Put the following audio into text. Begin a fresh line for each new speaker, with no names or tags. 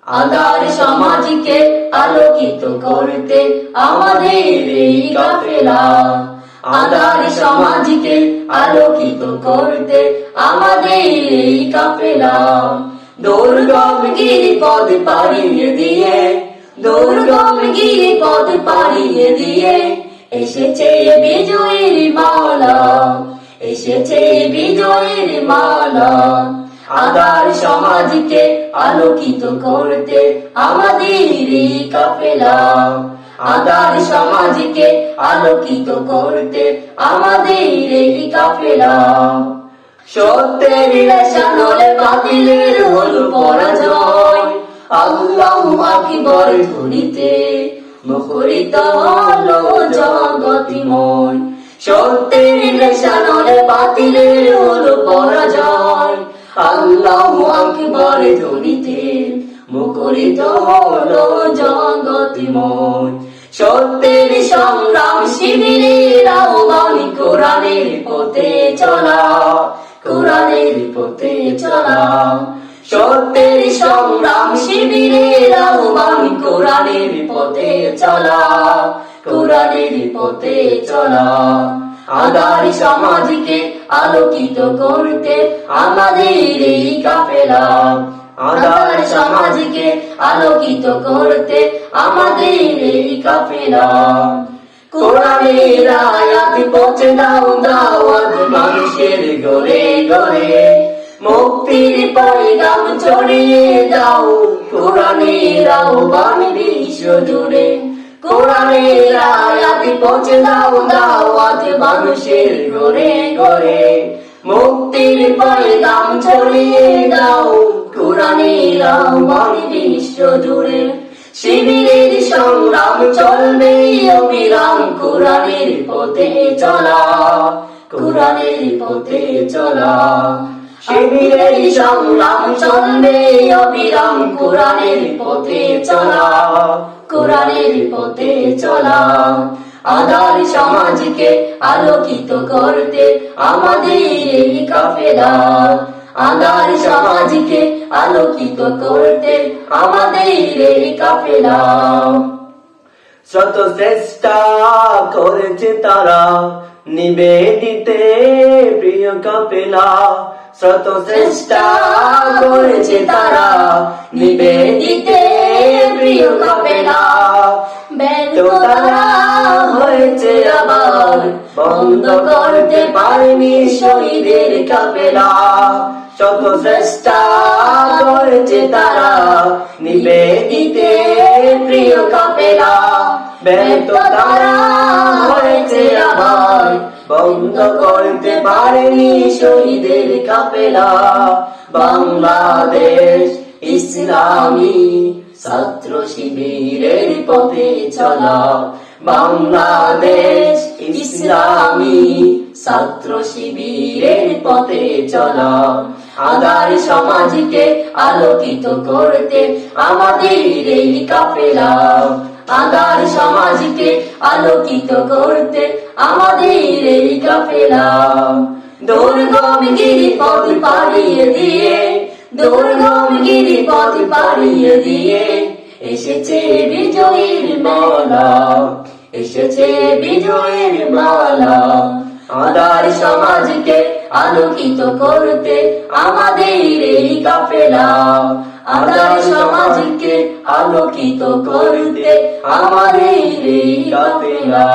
আধার সমাজকে আলোকিত করতে আমাদের এই কাফেলা। আধার সমাজকে আলোকিত করতে আমাদের এই কাফেলা। দুর্গম গিরিপথ পাড়িয়ে দিয়ে, দুর্গম গিরিপথ পাড়িয়ে দিয়ে এসেছে বিজয়ের মালা, এসেছে বিজয়ের মালা। আধার সমাজকে আলোকিত করতে আমাদের এই কাফেলা। আধার সমাজকে আলোকিত করতে আমাদের এই কাফেলা। সত্যের রেশানলে বাতিলের হলো পরাজয়, আল্লাহু আকবার ধ্বনিতে মুখরিত হলো জগতিময়। সত্যের রেশানলে বাতিলের হলো পরাজয়, আল্লাহু আকবার ধ্বনিতে মুখরিত হলো জগতিময়। সত্যের সংগ্রাম শিবিরের আহ্বান, কোরআনের পথে চলা, কোরআনের পথে চলা। সত্যের সংগ্রাম শিবিরের আহ্বান, কোরআনের পথে চলা, কোরআনের পথে চলা। আধার সমাজকে আলোকিত করতে আমাদের এই কাফেলা। আধার সমাজকে আলোকিত করতে আমাদের এই কাফেলা। কোরআনের আয়াত পৌঁছে দাও দাওয়াত মানুষের ঘরে ঘরে, মুক্তির পয়গাম ছড়িয়ে দাও কোরআনের আহ্বান বিশ্ব জুড়ে। কোরআনের আয়াত পৌঁছে দাও দাওয়াত মানুষের ঘরে ঘরে, মুক্তির পয়গাম ছড়িয়ে দাও কোরআনের আহ্বান বিশ্ব জুড়ে। শিবিরের সংগ্রাম চলবে অবিরাম, কোরআনের পথে চলা, কোরআনের পথে চলা। শিবিরের সংগ্রাম চলবে অবিরাম, কোরআনের পথে চলা, কোরআনের পথে চলা। আধার সমাজকে আলোকিত করতে আমাদের এই কাফেলা। আধার সমাজকে আলোকিত করতে আমাদের এই কাফেলা।
শত চেষ্টা করেছে তারা নিবেদিতে প্রিয় কাফেলা। শত চেষ্টা করেছে তারা নিবেদিতে প্রিয় কাফেলা। ব্যর্থ তারা হয়েছে আবার, বন্ধ করতে পারেনি শহীদের কাফেলা। শত চেষ্টা করেছে তারা নিবেদিতে প্রিয় কাফেলা। ব্যর্থ তারা হয়েছে আবার, বন্ধ করতে পারেনি শহীদের কাফেলা। বাংলাদেশ ইসলামী ছাত্র শিবিরের পথে চলা, বাংলাদেশ ইসলামী ছাত্র শিবিরের পথে চলা। আধার সমাজকে আলোকিত করতে আমাদের এই কাফেলা। আধার সমাজকে আলোকিত করতে আমাদের এই কাফেলা। দুর্গম গিরিপথ পাড়িয়ে দিয়ে, দুর্গম গিরিপথ পাড়িয়ে দিয়ে এসেছে বিজয়ের মালা, এসেছে বিজয়ের মালা। আধার সমাজকে আলোকিত করতে আমাদের এই কাফেলা। আধার সমাজকে আলোকিত করতে আমাদের এই কাফেলা।